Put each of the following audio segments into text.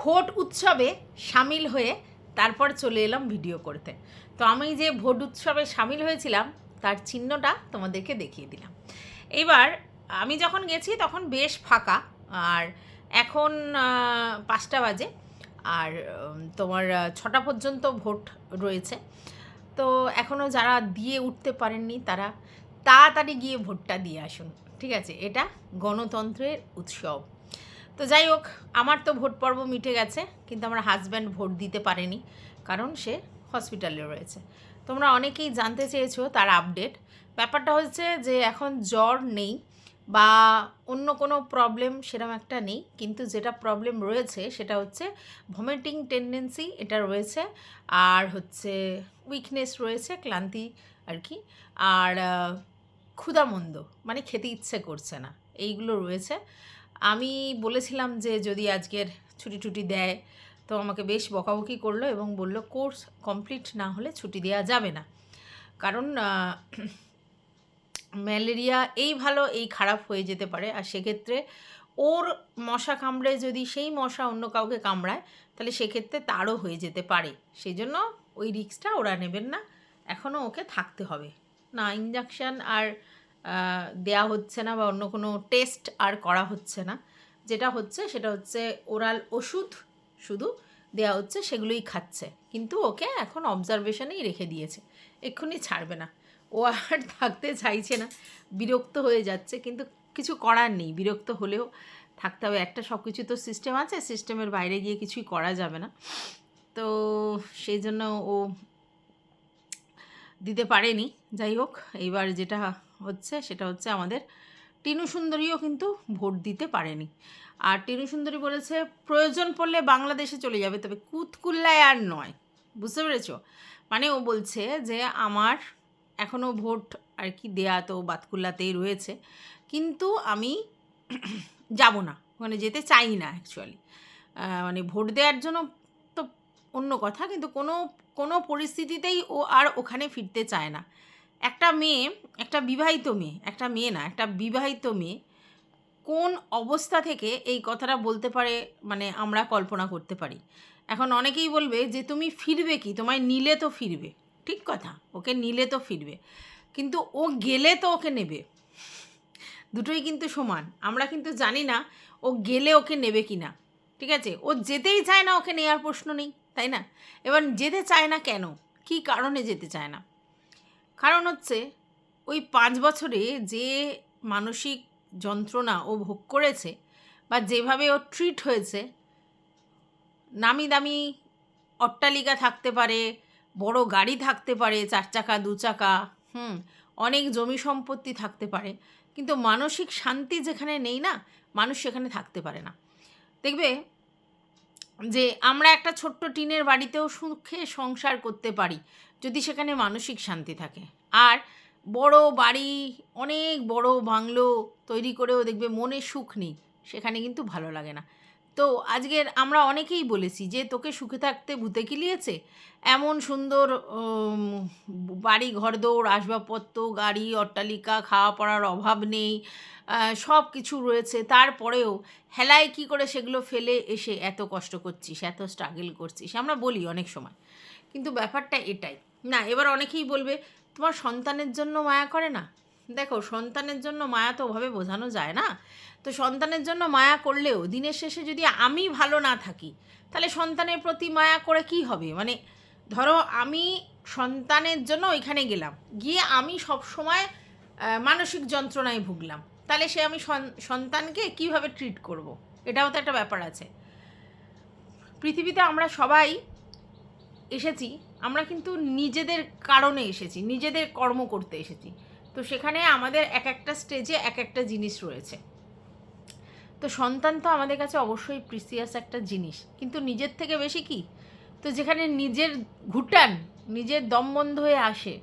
Vote উৎসবে সামিল হয়ে তারপর চলে এলাম ভিডিও করতে। তো আমি যে ভোট উৎসবে সামিল হয়েছিলাম তার চিহ্নটা তোমাদেরকে দেখিয়ে দিলাম। এবার আমি যখন গেছি তখন বেশ ফাঁকা, আর এখন 5টা বাজে, আর তোমার 6টা পর্যন্ত ভোট রয়েছে। তো এখনও যারা দিয়ে উঠতে পারেননি তারা তাড়াতাড়ি গিয়ে ভোটটা দিয়ে আসুন, ঠিক আছে? এটা গণতন্ত্রের উৎসব। তো যাই হোক, আমার তো ভোট পর্ব মিটে গেছে, কিন্তু আমার হাজব্যান্ড ভোট দিতে পারেনি, কারণ সে হসপিটালে রয়েছে। তোমরা অনেকেই জানতে চেয়েছো তার আপডেট। ব্যাপারটা হচ্ছে যে এখন জ্বর নেই বা অন্য কোনো প্রবলেম সেরকম একটা নেই, কিন্তু যেটা প্রবলেম রয়েছে সেটা হচ্ছে ভমিটিং টেন্ডেন্সি, এটা রয়েছে, আর হচ্ছে উইকনেস রয়েছে, ক্লান্তি আর কি, আর ক্ষুধামন্দ, মানে খেতে ইচ্ছে করছে না, এইগুলো রয়েছে। আমি বলেছিলাম যে যদি আজকের ছুটি টুটি দেয়, তো আমাকে বেশ বকাবকি করলো এবং বলল কোর্স কমপ্লিট না হলে ছুটি দেওয়া যাবে না, কারণ ম্যালেরিয়া এই ভালো এই খারাপ হয়ে যেতে পারে, আর সেক্ষেত্রে ওর মশা কামড়ে যদি সেই মশা অন্য কাউকে কামড়ায় তাহলে সেক্ষেত্রে তারও হয়ে যেতে পারে। সেই জন্য ওই রিস্কটা ওরা নেবেন না, এখনও ওকে থাকতে হবে না। ইঞ্জেকশান আর দেয়া হচ্ছে না বা অন্য কোনো টেস্ট আর করা হচ্ছে না, যেটা হচ্ছে সেটা হচ্ছে ওরাল ওষুধ শুধু দেয়া হচ্ছে, সেগুলোই খাচ্ছে, কিন্তু ওকে এখন অবজারভেশনেই রেখে দিয়েছে, এক্ষুনি ছাড়বে না। ও আর থাকতে চাইছে না, বিরক্ত হয়ে যাচ্ছে, কিন্তু কিছু করার নেই, বিরক্ত হলেও থাকতে হবে। একটা সব কিছু তো সিস্টেম আছে, সিস্টেমের বাইরে গিয়ে কিছুই করা যাবে না। তো সেই জন্য ও দিতে পারেনি। যাই হোক, এইবার যেটা হচ্ছে সেটা হচ্ছে আমাদের টিনু সুন্দরীও কিন্তু ভোট দিতে পারেনি। আর টিনু সুন্দরী বলেছে প্রয়োজন পড়লে বাংলাদেশে চলে যাবে, তবে কুতকুল্লায় আর নয়। বুঝতে পেরেছো? মানে ও বলছে যে আমার এখনও ভোট আর কি দেয়া তো বাতকুল্লাতেই রয়েছে, কিন্তু আমি যাব না, ওখানে যেতে চাই না অ্যাকচুয়ালি। মানে ভোট দেওয়ার জন্য তো অন্য কথা, কিন্তু কোনো কোনো পরিস্থিতিতেই ও আর ওখানে ফিরতে চায় না। একটা মেয়ে, একটা বিবাহিত মেয়ে, একটা মেয়ে না, একটা বিবাহিত মেয়ে কোন অবস্থা থেকে এই কথাটা বলতে পারে, মানে আমরা কল্পনা করতে পারি। এখন অনেকেই বলবে যে তুমি ফিরবে কি, তোমায় নিলে তো ফিরবে, ঠিক কথা, ওকে নিলে তো ফিরবে, কিন্তু ও গেলে তো ওকে নেবে, দুটোই কিন্তু সমান। আমরা কিন্তু জানি না ও গেলে ওকে নেবে কি না, ঠিক আছে? ও যেতেই চায় না, ওকে নেওয়ার প্রশ্ন নেই, তাই না? এবার যেতে চায় না কেন, কী কারণে যেতে চায় না? কারণ হচ্ছে ওই 5 বছরে যে মানসিক যন্ত্রণা ও ভোগ করেছে, বা যেভাবে ও ট্রিট হয়েছে, নামি দামি অট্টালিকা থাকতে পারে, বড় গাড়ি থাকতে পারে, 4 চাকা 2 চাকা, অনেক জমি সম্পত্তি থাকতে পারে, কিন্তু মানসিক শান্তি যেখানে নেই না, মানুষ সেখানে থাকতে পারে না। দেখবে যে আমরা একটা ছোট্ট টিনের বাড়িতেও সুখে সংসার করতে পারি যদি সেখানে মানসিক শান্তি থাকে। আর বড় বাড়ি, অনেক বড় বাংলো তৈরি করেও দেখবে মনে সুখ নেই, সেখানে কিন্তু ভালো লাগে না। তো আজকের আমরা অনেকেই বলেছি যে তোকে সুখে থাকতে ভূতে কিলিয়েছে, এমন সুন্দর বাড়ি ঘরদৌড়, আসবাবপত্র, গাড়ি, অট্টালিকা, খাওয়া পড়ার অভাব নেই, সব কিছু রয়েছে, তারপরেও হেলায় কী করে সেগুলো ফেলে এসে এত কষ্ট করছিস, এত স্ট্রাগল করছিস, আমরা বলি অনেক সময়। কিন্তু ব্যাপারটা এটাই না। এবার অনেকেই বলবে তোমার সন্তানের জন্য মায়া করে না। দেখো, সন্তানের জন্য মায়া তো ওভাবে বোঝানো যায় না। তো সন্তানের জন্য মায়া করলেও দিনের শেষে যদি আমি ভালো না থাকি, তাহলে সন্তানের প্রতি মায়া করে কি হবে? মানে ধরো আমি সন্তানের জন্য ওইখানে গেলাম, গিয়ে আমি সব সময় মানসিক যন্ত্রণায় ভুগলাম, তাহলে সে আমি সন্তানকে কিভাবে ট্রিট করব? এটাও তো একটা ব্যাপার আছে। পৃথিবীতে আমরা সবাই এসেছি, আমরা কিন্তু নিজেদের কারণে এসেছি, নিজেদের কর্ম করতে এসেছি। তো সেখানে আমাদের এক একটা স্টেজে এক একটা জিনিস রয়েছে। তো সন্তান তো আমাদের কাছে অবশ্যই প্রিসিয়াস একটা জিনিস, কিন্তু নিজের থেকে বেশি কি? তো যেখানে নিজের ঘুটান, নিজের দম বন্ধ হয়ে আসে,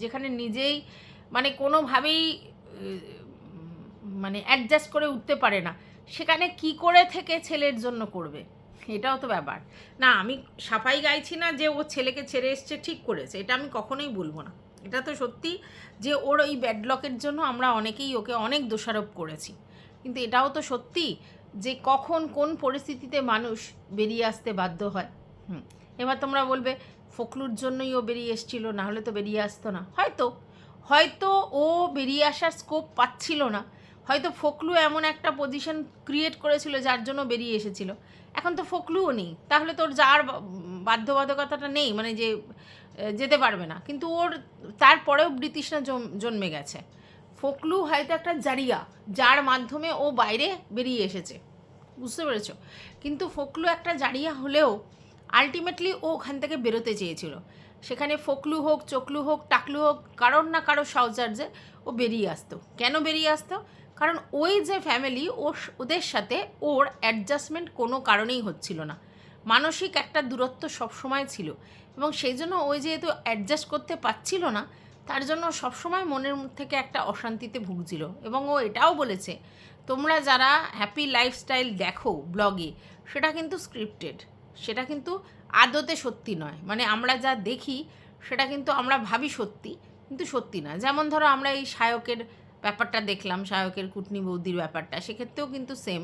যেখানে নিজেই মানে কোনোভাবেই মানে অ্যাডজাস্ট করে উঠতে পারে না, সেখানে কি করে থেকে ছেলের জন্য করবে? এটাও তো ব্যাপার না। আমি সাফাই গাইছি না যে ও ছেলেকে ছেড়ে এসছে, ঠিক করেছে, এটা আমি কখনোই বলবো না। এটা তো সত্যি যে ওর ওই ব্যাডলকের জন্য আমরা অনেকেই ওকে অনেক দোষারোপ করেছি, কিন্তু এটাও তো সত্যি যে কখন কোন পরিস্থিতিতে মানুষ বেরিয়ে আসতে বাধ্য হয়। এবার তোমরা বলবে ফখলুর জন্যই ও বেরিয়ে এসেছিল, না হলে তো বেরিয়ে আসতো না। হয়তো ও বেরিয়ে আসার স্কোপ পাচ্ছিল না, হয়তো ফখলু এমন একটা পজিশন ক্রিয়েট করেছিল যার জন্য বেরিয়ে এসেছিল। এখন তো ফখলুও নেই, তাহলে তোর যার বাধ্যবাধকতাটা নেই, মানে যে যেতে পারবে না, কিন্তু ওর তারপরেও ব্রিটিশরা জন্মে গেছে। ফখলু হয়তো একটা জারিয়া, যার মাধ্যমে ও বাইরে বেরিয়ে এসেছে, বুঝতে পেরেছ? কিন্তু ফখলু একটা জারিয়া হলেও আলটিমেটলি ও ওখান থেকে বেরোতে চেয়েছিল। সেখানে ফখলু হোক, চকলু হোক, টাকলু হোক, কারোর না কারোর সাহচর্যে ও বেরিয়ে আসতো। কেন বেরিয়ে আসতো? কারণ ওই যে ফ্যামিলি, ওদের সাথে ওর অ্যাডজাস্টমেন্ট কোনো কারণেই হচ্ছিল না। মানসিক একটা দূরত্ব সবসময় ছিল, এবং সেই জন্য ওই যেহেতু অ্যাডজাস্ট করতে পারছিল না, তার জন্য সবসময় মনের থেকে একটা অশান্তিতে ভুগছিল। এবং ও এটাও বলেছে, তোমরা যারা হ্যাপি লাইফস্টাইল দেখো ব্লগে, সেটা কিন্তু স্ক্রিপ্টেড, সেটা কিন্তু আদতে সত্যি নয়। মানে আমরা যা দেখি সেটা কিন্তু আমরা ভাবি সত্যি, কিন্তু সত্যি না। যেমন ধরো আমরা এই সায়কের ব্যাপারটা দেখলাম, সায়কের কুটনি বৌদির ব্যাপারটা, সেক্ষেত্রেও কিন্তু সেম,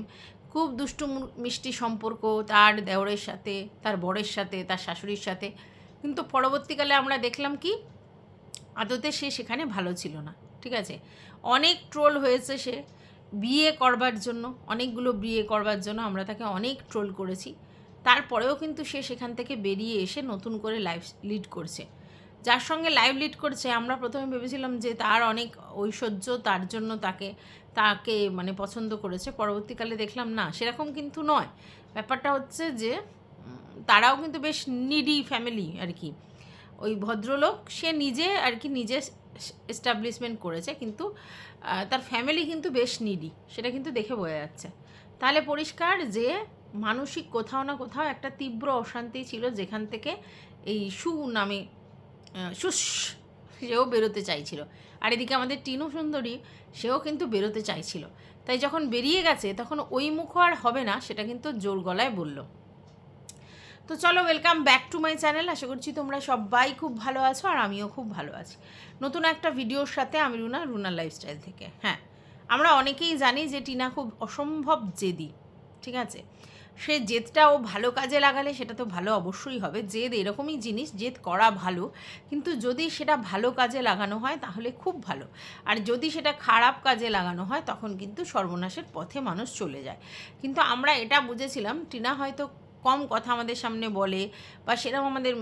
খুব দুষ্টু মিষ্টি সম্পর্ক তার দেওরের সাথে, তার বরের সাথে, তার শাশুড়ির সাথে, কিন্তু পরবর্তীকালে আমরা দেখলাম কি আদতে সে সেখানে ভালো ছিল না। ঠিক আছে, অনেক ট্রোল হয়েছে সে বিয়ে করবার জন্য, অনেকগুলো বিয়ে করবার জন্য আমরা তাকে অনেক ট্রোল করেছি। তারপরেও কিন্তু সে সেখান থেকে বেরিয়ে এসে নতুন করে লাইফ লিড করছে। যার সঙ্গে লাইভ লিড করছে আমরা প্রথমে ভেবেছিলাম যে তার অনেক ঐশ্বর্য, তার জন্য তাকে মানে পছন্দ করেছে। পরবর্তীকালে দেখলাম না, সেরকম কিন্তু নয়। ব্যাপারটা হচ্ছে যে তারাও কিন্তু বেশ নিডি ফ্যামিলি আর কি। ওই ভদ্রলোক সে নিজে আর কি নিজে এস্টাবলিশমেন্ট করেছে, কিন্তু তার ফ্যামিলি কিন্তু বেশ নিডি, সেটা কিন্তু দেখে বোঝা যাচ্ছে। তাহলে পরিষ্কার যে মানসিক কোথাও না কোথাও একটা তীব্র অশান্তি ছিল, যেখান থেকে এই নামে সেও বেরোতে চাইছিল। আর এদিকে আমাদের টিনু সুন্দরী, সেও কিন্তু বেরোতে চাইছিল। তাই যখন বেরিয়ে গেছে তখন ওই মুখও আর হবে না, সেটা কিন্তু জোর গলায় বলল। তো চলো, welcome back to my channel. আশা করছি তোমরা সবাই খুব ভালো আছো, আর আমিও খুব ভালো আছি। নতুন একটা ভিডিওর সাথে আমি রুনার লাইফস্টাইল থেকে। হ্যাঁ, আমরা অনেকেই জানি যে টিনা খুব অসম্ভব জেদি। ঠিক আছে, সে জেদটা ও ভালো কাজে লাগালে সেটা তো ভালো অবশ্যই হবে। জেদ এরকমই জিনিস, জেদ করা ভালো, কিন্তু যদি সেটা ভালো কাজে লাগানো হয় তাহলে খুব ভালো। আর যদি সেটা খারাপ কাজে লাগানো হয় তখন কিন্তু সর্বনাশের পথে মানুষ চলে যায়। কিন্তু আমরা এটা বুঝেছিলাম টিনা হয়তো কম কথা আমাদের সামনে বলে, বা সেরকম আমাদের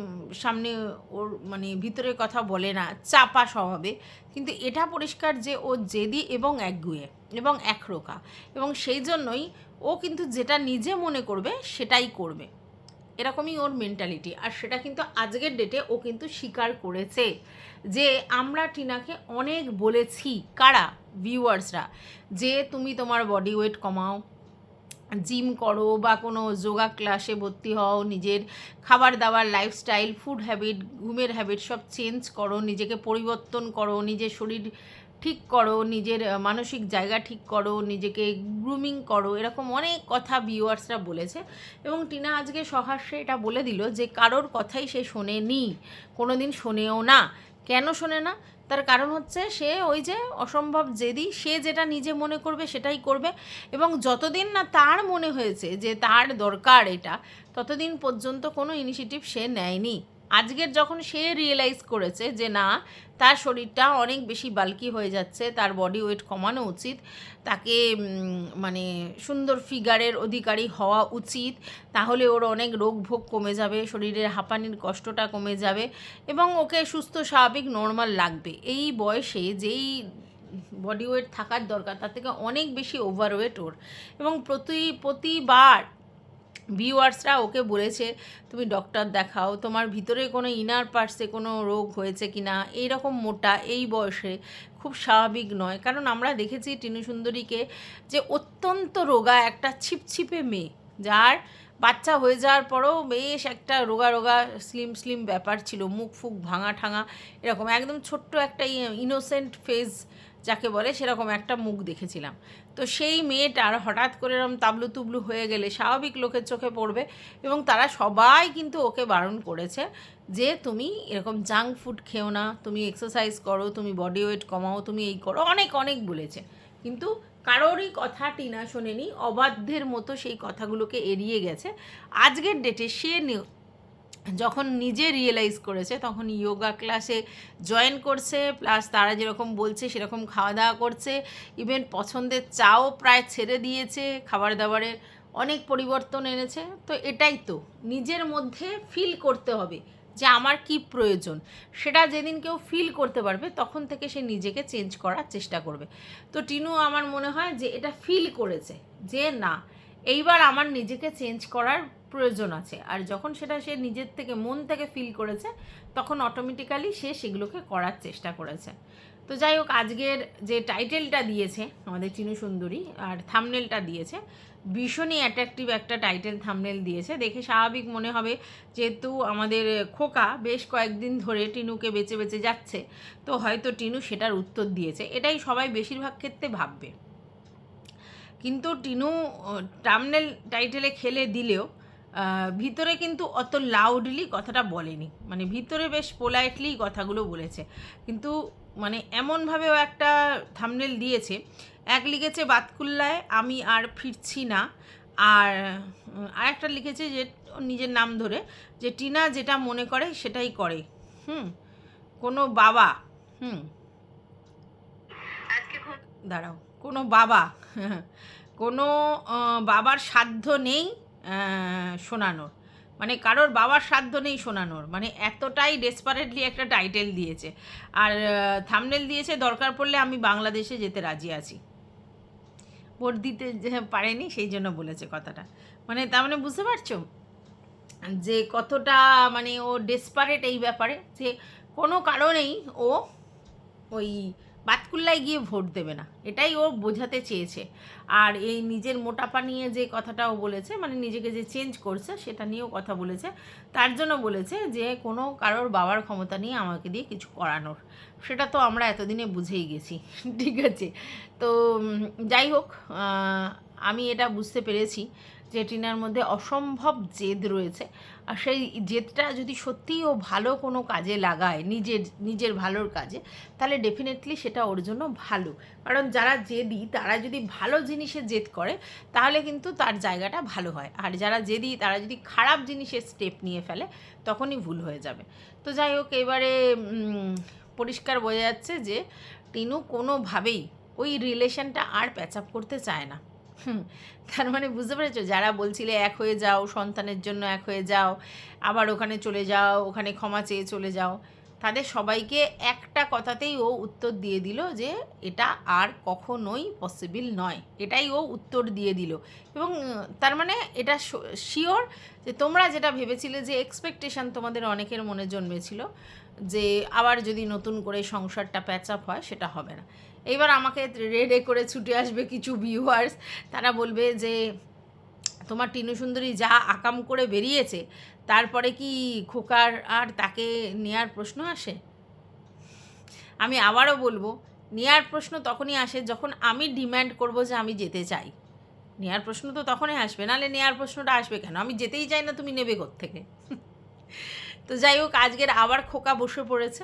সামনে ওর মানে ভিতরের কথা বলে না, চাপা স্বভাবে। কিন্তু এটা পরিষ্কার যে ও জেদি এবং একগুঁয়ে এবং একরোখা, এবং সেই জন্যই ও কিন্তু যেটা নিজে মনে করবে সেটাই করবে, এরকমই ওর মেন্টালিটি। আর সেটা কিন্তু আজকের ডেটে ও কিন্তু স্বীকার করেছে যে আমরা টিনাকে অনেক বলেছি, কারা, ভিউয়ার্সরা, যে তুমি তোমার বডি ওয়েট কমাও, জিম করো, বা কোনো যোগা ক্লাসে ভর্তি হও, নিজের খাবার দাবার, লাইফস্টাইল, ফুড হ্যাবিট, ঘুমের হ্যাবিট সব চেঞ্জ করো, নিজেকে পরিবর্তন করো, নিজের শরীর ঠিক করো, নিজের মানসিক জায়গা ঠিক করো, নিজেকে গ্রুমিং করো, এরকম অনেক কথা ভিউয়ার্সরা বলেছে। এবং টিনা আজকে সহাস্যে এটা বলে দিল যে কারোর কথাই সে শোনেনি, কোনো দিন শোনেও না। কেন শোনে না? তার কারণ হচ্ছে সে ওই যে অসম্ভব জেদি, সে যেটা নিজে মনে করবে সেটাই করবে। এবং যতদিন না তার মনে হয়েছে যে তার দরকার এটা, ততদিন পর্যন্ত কোনো ইনিশিয়েটিভ সে নেয়নি। আজকের যখন সে রিয়েলাইজ করেছে যে না, তার শরীরটা অনেক বেশি বাল্কি হয়ে যাচ্ছে, তার বডি ওয়েট কমানো উচিত, তাকে মানে সুন্দর ফিগারের অধিকারী হওয়া উচিত, তাহলে ওর অনেক রোগ ভোগ কমে যাবে, শরীরের হাঁপানির কষ্টটা কমে যাবে, এবং ওকে সুস্থ স্বাভাবিক নর্মাল লাগবে। এই বয়সে যেই বডি ওয়েট থাকার দরকার তার থেকে অনেক বেশি ওভারওয়েট ওর। এবং প্রতিবার ভিউয়ার্সরা ওকে বলেছে তুমি ডক্টর দেখাও, তোমার ভিতরে কোনো ইনার পার্টসে কোনো রোগ হয়েছে কি না, এইরকম মোটা এই বয়সে খুব স্বাভাবিক নয়। কারণ আমরা দেখেছি টিনু সুন্দরীকে যে অত্যন্ত রোগা একটা ছিপছিপে মেয়ে, যার বাচ্চা হয়ে যাওয়ার পরেও বেশ একটা রোগা রোগা স্লিম ব্যাপার ছিল, মুখ ফুক ভাঙা ঠাঙা, এরকম একদম ছোট্ট একটা ইনোসেন্ট ফেস যাকে বলে, সেরকম একটা মুখ দেখেছিলাম। তো সেই মেয়েটার হঠাৎ করে এরকম তাবলু তুবলু হয়ে গেলে স্বাভাবিক লোকের চোখে পড়বে, এবং তারা সবাই কিন্তু ওকে বারণ করেছে যে তুমি এরকম জাঙ্ক ফুড খেও না, তুমি এক্সারসাইজ করো, তুমি বডি ওয়েট কমাও, তুমি এই করো, অনেক বলেছে। কিন্তু কারোরই কথা টিনা শোনেনি, অবাধ্যের মতো সেই কথাগুলোকে এড়িয়ে গেছে। আজকের ডেটে সে যখন নিজে রিয়েলাইজ করেছে তখন যোগা ক্লাসে জয়েন করছে, প্লাস তারা যেরকম বলছে সেরকম খাওয়া দাওয়া করছে, ইভেন পছন্দের চাও প্রায় ছেড়ে দিয়েছে, খাবার দাবারের অনেক পরিবর্তন এনেছে। তো এটাই তো নিজের মধ্যে ফিল করতে হবে যে আমার কি প্রয়োজন, সেটা যেদিন কেউ ফিল করতে পারবে তখন থেকে সে নিজেকে চেঞ্জ করার চেষ্টা করবে। তো টিনু আমার মনে হয় যে এটা ফিল করেছে যে না, এইবার আমার নিজেকে চেঞ্জ করার প্রয়োজন আছে। আর যখন সেটা সে নিজের থেকে মন থেকে ফিল করেছে তখন অটোমেটিক্যালি সে সেগুলোকে করার চেষ্টা করেছে। তো যাই হোক, আজকের যে টাইটেলটা দিয়েছে আমাদের চিনু সুন্দরী আর থাম্বনেলটা দিয়েছে, ভীষণই অ্যাট্রাকটিভ একটা টাইটেল থাম্বনেল দিয়েছে। দেখে স্বাভাবিক মনে হবে যেহেতু আমাদের খোকা বেশ কয়েকদিন ধরে টিনুকে বেঁচে বেঁচে যাচ্ছে, তো হয়তো টিনু সেটার উত্তর দিয়েছে, এটাই সবাই বেশিরভাগ ক্ষেত্রে ভাববে। কিন্তু টিনু থাম্বনেল টাইটেলে খেলে দিলেও ভিতরে কিন্তু অত লাউডলি কথাটা বলেনি, মানে ভিতরে বেশ পোলাইটলি কথাগুলো বলেছে। কিন্তু মানে এমনভাবেও একটা থাম্বনেল দিয়েছে, এক লিখেছে বাতকুল্লায় আমি আর ফিরছি না, আর আরেকটা লিখেছে যে নিজের নাম ধরে যে টিনা যেটা মনে করে সেটাই করে। কোনো বাবা দাঁড়াও, কোনো বাবা কোনো বাবার সাধ্য নেই শোনানোর, মানে কারোর বাবার সাধ্য নেই শোনানোর, মানে এতটাই ডেসপারেটলি একটা টাইটেল দিয়েছে। আর থাম্বনেল দিয়েছে দরকার পড়লে আমি বাংলাদেশে যেতে রাজি আছি। ভোট দিতে পারেনি সেই জন্য বলেছে কথাটা, মানে তার মানে বুঝতে পারছো যে কতটা মানে ও ডেসপারেট এই ব্যাপারে, যে কোনো কারণেই ও ওই বাতকুল্লায় গিয়ে ভোট দেবে না, এটাই ও বোঝাতে চেয়েছে। আর এই নিজের মোটাপা নিয়ে যে কথাটাও বলেছে, মানে নিজেকে যে চেঞ্জ করছে সেটা নিয়েও কথা বলেছে, তার জন্য বলেছে যে কোনো কারোর বাবার ক্ষমতা নিয়ে আমাকে দিয়ে কিছু করানোর, সেটা তো আমরা এতদিনে বুঝেই গেছি। ঠিক আছে, তো যাই হোক, আমি এটা বুঝতে পেরেছি যে টিনার মধ্যে অসম্ভব জেদ রয়েছে। আর সেই জেদটা যদি সত্যিই ও ভালো কোনো কাজে লাগায়, নিজের ভালোর কাজে, তাহলে ডেফিনেটলি সেটা ওর জন্য ভালো। কারণ যারা জেদি তারা যদি ভালো জিনিসে জেদ করে তাহলে কিন্তু তার জায়গাটা ভালো হয়, আর যারা জেদি তারা যদি খারাপ জিনিসের স্টেপ নিয়ে ফেলে তখনই ভুল হয়ে যাবে। তো যাই হোক, এবারে পরিষ্কার বোঝা যাচ্ছে যে টিনু কোনোভাবেই ওই রিলেশনটা আর প্যাচ আপ করতে চায় না। তার মানে বুঝতে পেরেছো, যারা বলছিলে এক হয়ে যাও, সন্তানের জন্য এক হয়ে যাও, আবার ওখানে চলে যাও, ওখানে ক্ষমা চেয়ে চলে যাও, তাদের সবাইকে একটা কথাতেই ও উত্তর দিয়ে দিল যে এটা আর কখনোই পসিবল নয়, এটাই ও উত্তর দিয়ে দিল। এবং তার মানে এটা শিওর যে তোমরা যেটা ভেবেছিলে, যে এক্সপেকটেশান তোমাদের অনেকের মনে জন্মেছিল যে আবার যদি নতুন করে সংসারটা প্যাচ আপ হয়, সেটা হবে না। এইবার আমাকে রেডে করে ছুটে আসবে কিছু ভিউয়ার্স, তারা বলবে যে তোমার টিনু সুন্দরী যা আকাম করে বেরিয়েছে তারপরে কি খোকার আর তাকে নেয়ার প্রশ্ন আসে? আমি আবারও বলবো, নেয়ার প্রশ্ন তখনই আসে যখন আমি ডিম্যান্ড করব যে আমি যেতে চাই। নেয়ার প্রশ্ন তো তখনই আসবে, নাহলে নেয়ার প্রশ্নটা আসবে কেন? আমি যেতেই চাই না, তুমি নেবে কোত্থেকে? তো যাই হোক, আজকের আবার খোকা বসে পড়েছে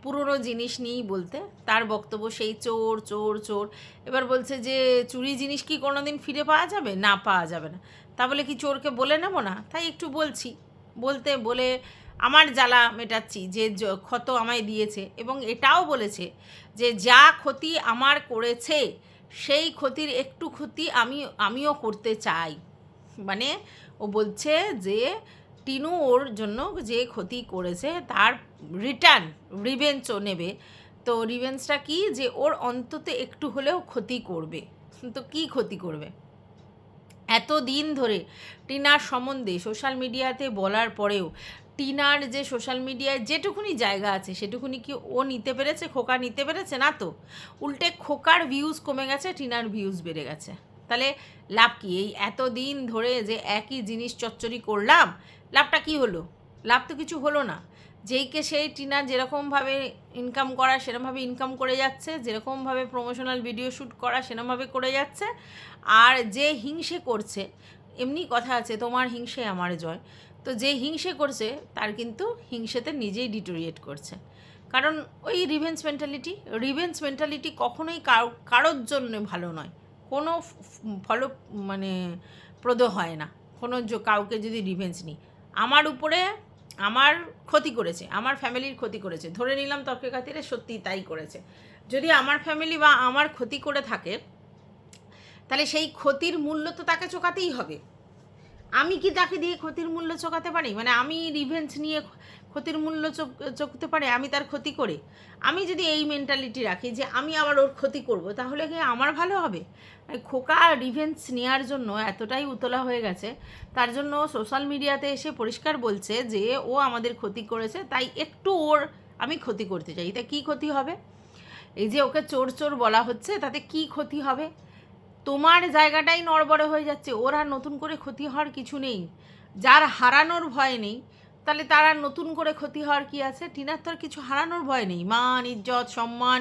পুরনো জিনিস নিয়েই বলতে। তার বক্তব্য সেই চোর চোর চোর। এবার বলছে যে চুরি জিনিস কি কোনো দিন ফিরে পাওয়া যাবে? না, পাওয়া যাবে না। তা বলে কি চোরকে বলে নেব না? তাই একটু বলছি, বলে আমার জ্বালা মেটাচ্ছি যে ক্ষত আমায় দিয়েছে। এবং এটাও বলেছে যে যা ক্ষতি আমার করেছে সেই ক্ষতির একটু ক্ষতি আমিও করতে চাই। মানে ও বলছে যে টিনু ওর জন্য যে ক্ষতি করেছে তার রিটার্ন রিভেঞ্জও নেবে। তো রিভেঞ্জটা কি, যে ওর অন্তত একটু হলেও ক্ষতি করবে। তো কী ক্ষতি করবে? এত দিন ধরে টিনার সম্বন্ধে সোশ্যাল মিডিয়াতে বলার পরেও টিনার যে সোশ্যাল মিডিয়ায় যেটুকুনি জায়গা আছে সেটুকুনি কি ও নিতে পেরেছে? খোকা নিতে পেরেছে? না তো। উল্টে খোকার ভিউজ কমে গেছে, টিনার ভিউজ বেড়ে গেছে। তাহলে লাভ কি? এই এতদিন ধরে যে একই জিনিস চচ্চড়ি করলাম, লাভটা কি হলো? লাভ তো কিছু হলো না। যেইকে সেই টিনা যেরকমভাবে ইনকাম করা সেরকমভাবে ইনকাম করে যাচ্ছে, যেরকমভাবে প্রমোশনাল ভিডিও শ্যুট করা সেরকমভাবে করে যাচ্ছে। আর যে হিংসে করছে, এমনি কথা আছে তোমার হিংসে আমার জয়, তো যে হিংসে করছে তার কিন্তু হিংসেতে নিজেই ডিটোরিয়েট করছে। কারণ ওই রিভেঞ্জ মেন্টালিটি কখনোই কারোর জন্য ভালো নয়, কোনো মানে প্রদ হয় না। কোনো কাউকে যদি রিভেঞ্জ নিই, আমার উপরে আমার ক্ষতি করেছে, আমার ফ্যামিলির ক্ষতি করেছে, ধরে নিলাম তর্কের খাতিরে সত্যিই তাই করেছে, যদি আমার ফ্যামিলি বা আমার ক্ষতি করে থাকে, তাহলে সেই ক্ষতির মূল্য তো তাকে চোকাতেই হবে। আমি কি তাকে দিয়ে ক্ষতির মূল্য চোকাতে পারি? মানে আমি রিভেঞ্জ নিয়ে ক্ষতির মূল্য চোকাতে পারি আমি তার ক্ষতি করে? আমি যদি এই মেন্টালিটি রাখি যে আমি আবার ওর ক্ষতি করব, তাহলে কি আমার ভালো হবে? খোকা রিভেঞ্জ নেওয়ার জন্য এতটাই উতলা হয়ে গেছে, তার জন্য সোশ্যাল মিডিয়াতে এসে পরিষ্কার বলছে যে ও আমাদের ক্ষতি করেছে, তাই একটু ওর আমি ক্ষতি করতে চাই। তা কী ক্ষতি হবে? এই যে ওকে চোর চোর বলা হচ্ছে, তাতে কি ক্ষতি হবে? তোমার জায়গাটাই নড়বড়ে হয়ে যাচ্ছে, ওর আর নতুন করে ক্ষতি হওয়ার কিছু নেই। যার হারানোর ভয় নেই, তাহলে তার আর নতুন করে ক্ষতি হওয়ার কি আছে? টিনার তো আর কিছু হারানোর ভয় নেই, মান ইজ্জত সম্মান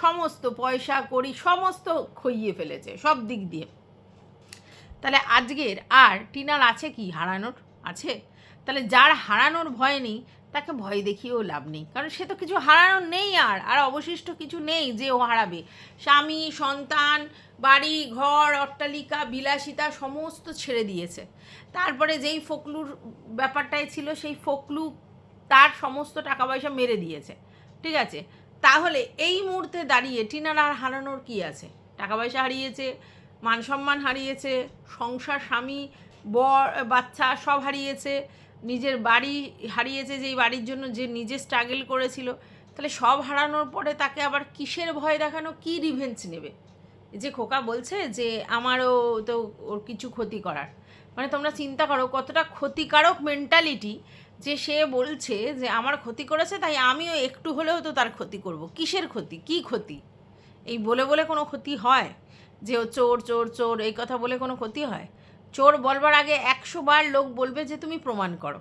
সমস্ত পয়সা কড়ি সমস্ত খইয়ে ফেলেছে সব দিক দিয়ে। তাহলে আজকের আর টিনার আছে কি হারানোর? আছে? তাহলে যার হারানোর ভয় নেই তাকে ভয় দেখিয়েও লাভ নেই, কারণ সে তো কিছু হারানোর নেই, আর অবশিষ্ট কিছু নেই যে ও হারাবে। স্বামী সন্তান বাড়ি ঘর অট্টালিকা বিলাসিতা সমস্ত ছেড়ে দিয়েছে। তারপরে যেই ফকলুর ব্যাপারটাই ছিল, সেই ফকলু তার সমস্ত টাকা পয়সা মেরে দিয়েছে, ঠিক আছে? তাহলে এই মুহূর্তে দাঁড়িয়ে টিনার আর হারানোর কি আছে? টাকা পয়সা হারিয়েছে, মান সম্মান হারিয়েছে, সংসার স্বামী বর বাচ্চা সব হারিয়েছে, নিজের বাড়ি হারিয়েছে, যেই বাড়ির জন্য যে নিজে স্ট্রাগল করেছিল। তাহলে সব হারানোর পরে তাকে আবার কিসের ভয় দেখানো, কি রিভেঞ্জ নেবে? যে খোকা বলছে যে আমারও তো ওর কিছু ক্ষতি করার, মানে তোমরা চিন্তা করো কতটা ক্ষতিকারক মেন্টালিটি, যে সে বলছে যে আমার ক্ষতি করেছে তাই আমিও একটু হলেও তো তার ক্ষতি করব। কিসের ক্ষতি? কি ক্ষতি? এই বলে বলে কোনো ক্ষতি হয়? যে ও চোর চোর চোর এই কথা বলে কোনো ক্ষতি হয়? চোর বলবার আগে 100 বার লোক বলবে যে তুমি প্রমাণ করো।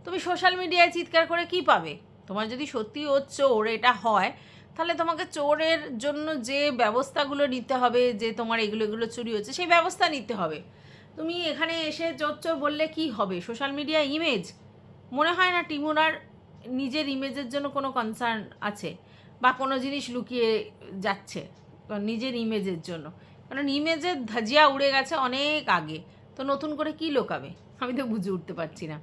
তুমি সোশ্যাল মিডিয়ায় চিৎকার করে কি পাবে? তোমার যদি সত্যি ও চোর এটা হয়, তাহলে তোমাকে চোরের জন্য যে ব্যবস্থাগুলো নিতে হবে, যে তোমার এগুলো চুরি হচ্ছে সেই ব্যবস্থা নিতে হবে। তুমি এখানে এসে চোর চোর বললে কি হবে? সোশ্যাল মিডিয়া ইমেজ, মনে হয় না টিমুনার নিজের ইমেজের জন্য কোনো কনসার্ন আছে বা কোনো জিনিস লুকিয়ে যাচ্ছে নিজের ইমেজের জন্য, কারণ ইমেজের ধাজিয়া উড়ে গেছে অনেক আগে, তো নতুন করে কি লোকাবে? আমি তো বুঝে উঠতে পারছি না।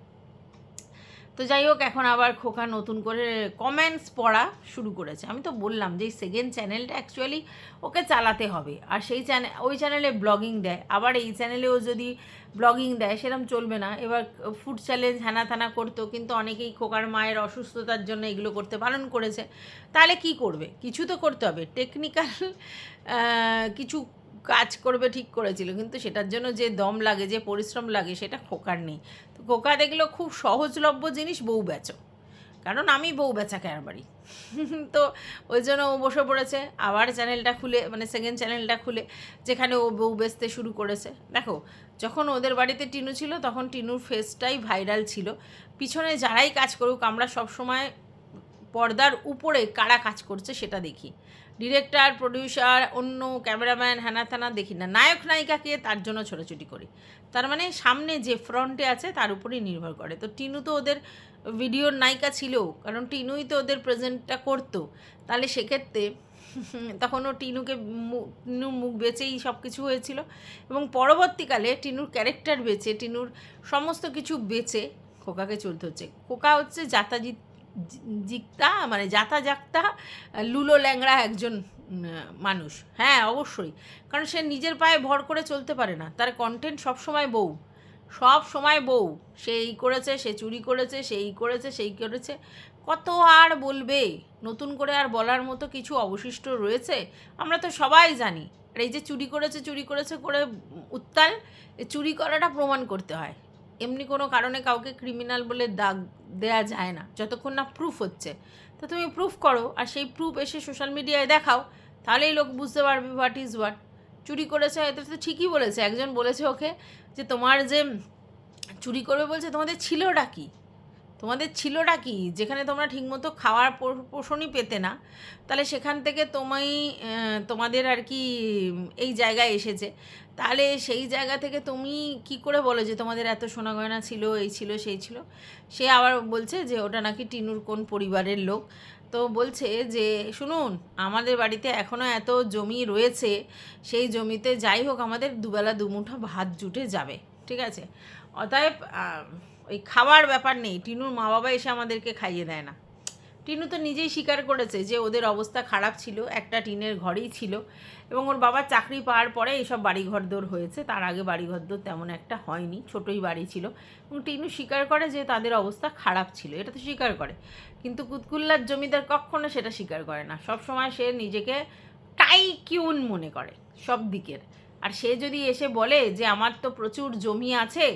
তো যাই হোক, এখন আবার খোকা নতুন করে কমেন্টস পড়া শুরু করেছে। আমি তো বললাম যে সেকেন্ড চ্যানেলটা অ্যাকচুয়ালি ওকে চালাতে হবে, আর সেই ওই চ্যানেলে ব্লগিং দেয়, আবার এই চ্যানেলেও যদি ব্লগিং দেয় সেরকম চলবে না। এবার ফুড চ্যালেঞ্জ হ্যানা থানা করতো, কিন্তু অনেকেই খোকার মায়ের অসুস্থতার জন্য এগুলো করতে বারণ করেছে। তাহলে কি করবে? কিছু তো করতে হবে, টেকনিক্যাল কিছু কাজ করবে ঠিক করেছিল, কিন্তু সেটার জন্য যে দম লাগে যে পরিশ্রম লাগে সেটা খোকার নেই। তো খোকা দেখলো খুব সহজলভ্য জিনিস বউ বেচো, কারণ আমি বউ বেচা কারবারি। তো ওই জন্য ও বসে পড়েছে আবার চ্যানেলটা খুলে, মানে সেকেন্ড চ্যানেলটা খুলে, যেখানে ও বউ বেচতে শুরু করেছে। দেখো, যখন ওদের বাড়িতে টিনু ছিল তখন টিনুর ফেসটাই ভাইরাল ছিল। পিছনে যারাই কাজ করুক আমরা সবসময় পর্দার উপরে কারা কাজ করছে সেটা দেখি, ডিরেক্টর প্রডিউসার অন্য ক্যামেরাম্যান হ্যানা ত্যানা দেখি না, নায়ক নায়িকাকে তার জন্য ছোটাছুটি করি। তার মানে সামনে যে ফ্রন্টে আছে তার উপরেই নির্ভর করে। তো টিনু তো ওদের ভিডিওর নায়িকা ছিল, কারণ টিনুই তো ওদের প্রেজেন্টটা করতো। তাহলে সেক্ষেত্রে তখনও টিনুর মুখ বেচেই সব কিছু হয়েছিল, এবং পরবর্তীকালে টিনুর ক্যারেক্টার বেচে, টিনুর সমস্ত কিছু বেচে খোকাকে চলতে হচ্ছে। খোকা হচ্ছে মানে জাতা জাগতা লুলো ল্যাংড়া একজন মানুষ। হ্যাঁ অবশ্যই, কারণ সে নিজের পায়ে ভর করে চলতে পারে না, তার কন্টেন্ট সবসময় বউ, সব সময় বউ, সে এই করেছে, সে চুরি করেছে, সে এই করেছে, সেই করেছে, কত আর বলবে? নতুন করে আর বলার মতো কিছু অবশিষ্ট রয়েছে? আমরা তো সবাই জানি। আর এই যে চুরি করেছে করে উত্তাল, চুরি করাটা প্রমাণ করতে হয়, এমনি কোনো কারণে কাউকে ক্রিমিনাল বলে দাগ দেয়া যায় না যতক্ষণ না প্রুফ হচ্ছে। তো তুমি প্রুফ করো, আর সেই প্রুফ এসে সোশ্যাল মিডিয়ায় দেখাও, তাহলেই লোক বুঝতে পারবে হোয়াট ইজ হোয়াট। চুরি করেছে, এটা তো ঠিকই বলেছে, একজন বলেছে ওকে যে তোমার যে চুরি করবে বলছে তোমাদের ছিলটা কি? তোমাদের ছিলটা কি, যেখানে তোমরা ঠিকমতো খাওয়ার পোষণই পেতে না, তাহলে সেখান থেকে তোমাদের আর কি এই জায়গায় এসেছে, তাহলে সেই জায়গা থেকে তুমি কি করে বলো যে তোমাদের এত সোনা গয়না ছিল, এই ছিল সেই ছিল। সে আবার বলছে যে ওটা নাকি টিনুর কোন পরিবারের লোক। তো বলছে যে শুনুন, আমাদের বাড়িতে এখনও এত জমি রয়েছে, সেই জমিতে যাই হোক আমাদের দুবেলা দুমুঠো ভাত জুটে যাবে, ঠিক আছে। অতএব ওই খাওয়ার ব্যাপার নেই, টিনুর মা বাবা এসে আমাদেরকে খাইয়ে দেয় না। টিনু তো নিজেই স্বীকার করেছে যে ওদের অবস্থা খারাপ ছিল, একটা টিনের ঘরেই ছিল, এবং ওর বাবার চাকরি পাওয়ার পরে এইসব বাড়িঘরদোর হয়েছে, তার আগে বাড়িঘরদোর তেমন একটা হয়নি, ছোটোই বাড়ি ছিল। এবং টিনু স্বীকার করে যে তাদের অবস্থা খারাপ ছিল, এটা তো স্বীকার করে। কিন্তু কুতকুল্লার জমিদার কখনো সেটা স্বীকার করে না, সব সময় সে নিজেকে টাইকিউন মনে করে সব দিকের। আর সে যদি এসে বলে যে আমার তো প্রচুর জমি আছে,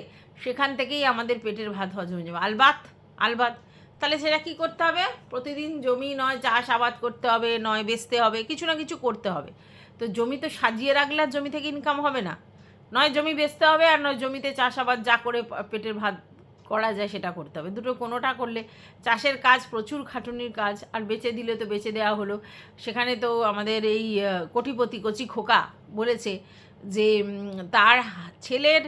সেখান থেকেই আমাদের পেটের ভাত হজম হয়ে যাবে, আলবাত আলবাত, তাহলে সেটা কী করতে হবে? প্রতিদিন জমি নয় চাষ আবাদ করতে হবে, নয় বেচতে হবে, কিছু না কিছু করতে হবে। তো জমি তো সাজিয়ে রাখলে আর জমি থেকে ইনকাম হবে না, নয় জমি বেচতে হবে, আর নয় জমিতে চাষাবাদ যা করে পেটের ভাত করা যায় সেটা করতে হবে। দুটো কোনোটা করলে, চাষের কাজ প্রচুর খাটুনির কাজ, আর বেচে দিলে তো বেচে দেওয়া হলো। সেখানে তো আমাদের এই কোটিপতি কচি খোকা বলেছে যে তার ছেলের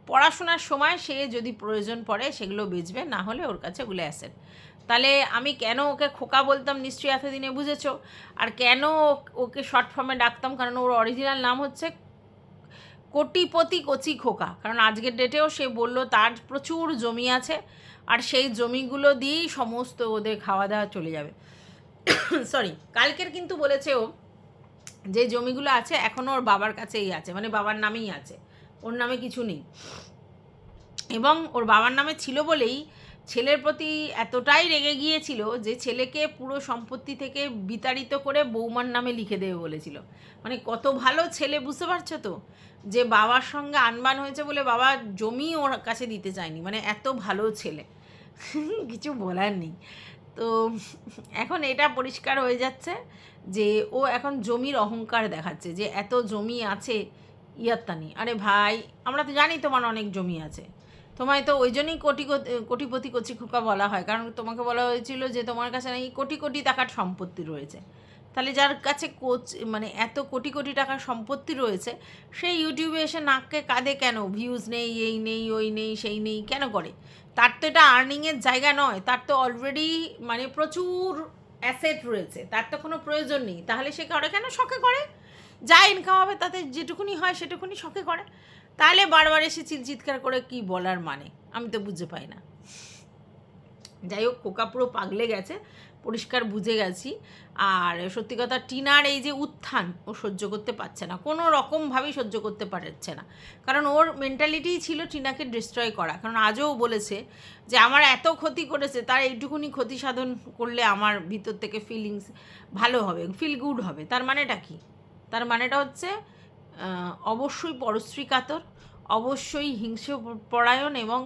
পড়াশোনার সময় সে যদি প্রয়োজন পড়ে সেগুলো বেচবে, না হলে ওর কাছে ওগুলো অ্যাসেট। তাহলে আমি কেন ওকে খোকা বলতাম নিশ্চয়ই এতদিনে বুঝেছো। আর কেন ওকে শর্ট ফর্মে ডাকতাম, কারণ ওর অরিজিনাল নাম হচ্ছে কোটিপতি কচি খোকা। কারণ আজকের ডেটেও সে বলল তার প্রচুর জমি আছে, আর সেই জমিগুলো দিয়েই সমস্ত ওদের খাওয়া দাওয়া চলে যাবে। সরি, কালকের কিন্তু বলেছে ও যে জমিগুলো আছে এখনও ওর বাবার কাছেই আছে, মানে বাবার নামেই আছে, ওর নামে কিছু নেই। এবং ওর বাবার নামে ছিল বলেই ছেলের প্রতি এতটাই রেগে গিয়েছিল যে ছেলেকে পুরো সম্পত্তি থেকে বিতাড়িত করে বৌমার নামে লিখে দেবে বলেছিল। মানে কত ভালো ছেলে, বুঝতে পারছো তো, যে বাবার সঙ্গে আনবান হয়েছে বলে বাবা জমি ওর কাছে দিতে চায়নি, মানে এত ভালো ছেলে। কিছু বলার নেই। তো এখন এটা পরিষ্কার হয়ে যাচ্ছে যে ও এখন জমির অহংকার দেখাচ্ছে, যে এত জমি আছে ইয়াত্তানি। আরে ভাই, আমরা তো জানি তোমার অনেক জমি আছে, তোমায় তো ওই জন্যই কোটিপতি কচি খোকা বলা হয়, কারণ তোমাকে বলা হয়েছিল যে তোমার কাছে নাকি কোটি কোটি টাকার সম্পত্তি রয়েছে। তাহলে যার কাছে মানে এত কোটি কোটি টাকার সম্পত্তি রয়েছে, সেই ইউটিউবে এসে নাককে কাঁদে কেন? ভিউজ নেই, এই নেই, ওই নেই, সেই নেই কেন করে? তার তো এটা আর্নিংয়ের জায়গা নয়, তার তো অলরেডি মানে প্রচুর অ্যাসেট রয়েছে, তার তো কোনো প্রয়োজন নেই। তাহলে সে করে কেন? শখে করে, যা ইনকাম হবে তাতে যেটুকুনি হয় সেটুকুনি শখে করে। তাহলে বারবার এসে চিৎকার করে কি বলার মানে আমি তো বুঝতে পাই না। যাই হোক, খোকা পুরো পাগলে গেছে, পরিষ্কার বুঝে গেছি। আর সত্যি কথা, টিনার এই যে উত্থান ও সহ্য করতে পারছে না, কোনো রকমভাবেই সহ্য করতে পারছে না। কারণ ওর মেন্টালিটিই ছিল টিনাকে ডিস্ট্রয় করা। কারণ আজও বলেছে যে আমার এত ক্ষতি করেছে, তার এইটুকুনি ক্ষতি সাধন করলে আমার ভিতর থেকে ফিলিংস ভালো হবে, ফিল গুড হবে। তার মানেটা কি? তার মানেটা হচ্ছে অবশ্যই পরশ্রী কাতর, অবশ্যই হিংস্রপরায়ণ, এবং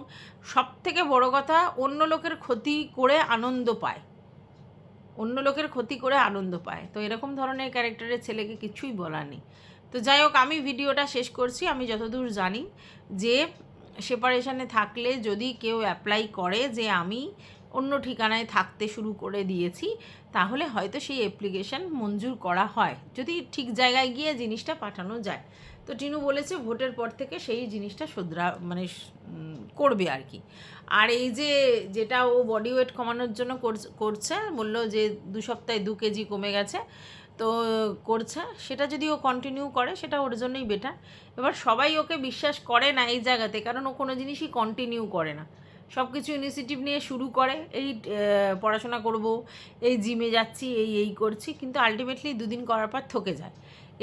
সবথেকে বড় কথা অন্য লোকের ক্ষতি করে আনন্দ পায়, অন্য লোকের ক্ষতি করে আনন্দ পায়। তো এরকম ধরনের ক্যারেক্টারের ছেলেকে কিছুই বলার নেই। তো যাই হোক, আমি ভিডিওটা শেষ করছি। আমি যতদূর জানি যে সেপারেশনে থাকলে যদি কেউ অ্যাপ্লাই করে যে আমি অন্য ঠিকানায় থাকতে শুরু করে দিয়েছি, তাহলে হয়তো সেই অ্যাপ্লিকেশান মঞ্জুর করা হয়, যদি ঠিক জায়গায় গিয়ে জিনিসটা পাঠানো যায়। তো টিনু বলেছে ভোটের পর থেকে সেই জিনিসটা মানে করবে আর কি। আর এই যেটা ও বডি ওয়েট কমানোর জন্য করছে, বললো যে 2 সপ্তাহে 2 কেজি কমে গেছে, তো করছে, সেটা যদি ও কন্টিনিউ করে সেটা ওর জন্যই বেটার। এবার সবাই ওকে বিশ্বাস করে না এই জায়গাতে, কারণ ও কোনো জিনিসই কন্টিনিউ করে না, সব কিছু ইনিশিয়েটিভ নিয়ে শুরু করে, এই পড়াশোনা করব, এই জিমে যাচ্ছি, এই করছি, কিন্তু আলটিমেটলি 2 দিন করার পর থকে যায়।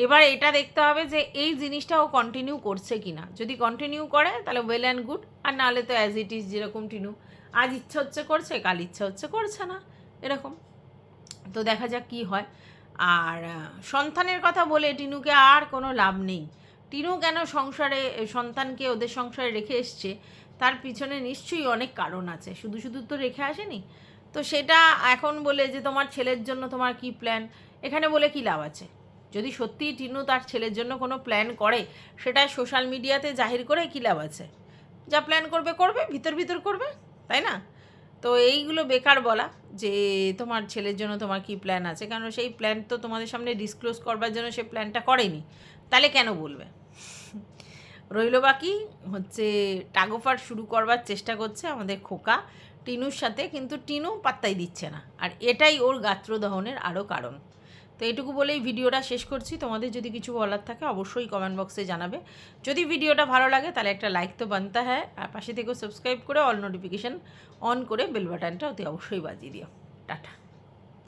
এবার এটা দেখতে হবে যে এই জিনিসটা ও কন্টিনিউ করছে কি না। যদি কন্টিনিউ করে তাহলে ওয়েল অ্যান্ড গুড, আর নাহলে তো অ্যাজ ইট ইজ, যেরকম টিনু আজ ইচ্ছা হচ্ছে করছে, কাল ইচ্ছা হচ্ছে করছে না, এরকম। তো দেখা যাক কী হয়। আর সন্তানের কথা বলে টিনুকে আর কোনো লাভ নেই। টিনু কেন সন্তানকে ওদের সংসারে রেখে এসছে, তার পিছনে নিশ্চয়ই অনেক কারণ আছে, শুধু শুধু তো রেখে আসেনি। তো সেটা এখন বলে যে তোমার ছেলের জন্য তোমার কি প্ল্যান, এখানে বলে কি লাভ আছে? যদি সত্যিই টিনু তার ছেলের জন্য কোনো প্ল্যান করে, সেটা সোশ্যাল মিডিয়াতে জাহির করে কী লাভ আছে? যা প্ল্যান করবে করবে, ভিতর ভিতর করবে, তাই না? তো এইগুলো বেকার বলা যে তোমার ছেলের জন্য তোমার কী প্ল্যান আছে, কারণ সেই প্ল্যান তো তোমাদের সামনে ডিসক্লোজ করবার জন্য সে প্ল্যানটা করেনি, তাহলে কেন বলবে। রইল বাকি হচ্ছে টাগোফার শুরু করবার চেষ্টা করছে আমাদের খোকা টিনুর সাথে, কিন্তু টিনু পাত্তাই দিচ্ছে না, আর এটাই ওর গাত্রদহনের আরও কারণ। তো এটুকু বলেই ভিডিওটা শেষ করছি। তোমাদের যদি কিছু বলার থাকে অবশ্যই কমেন্ট বক্সে জানাবে। যদি ভিডিওটা ভালো লাগে তাহলে একটা লাইক তো বানতে হয়, আর পাশে থেকেও সাবস্ক্রাইব করে অল নোটিফিকেশান অন করে বেল বাটনটা অতি অবশ্যই বাজিয়ে দিও। টাটা।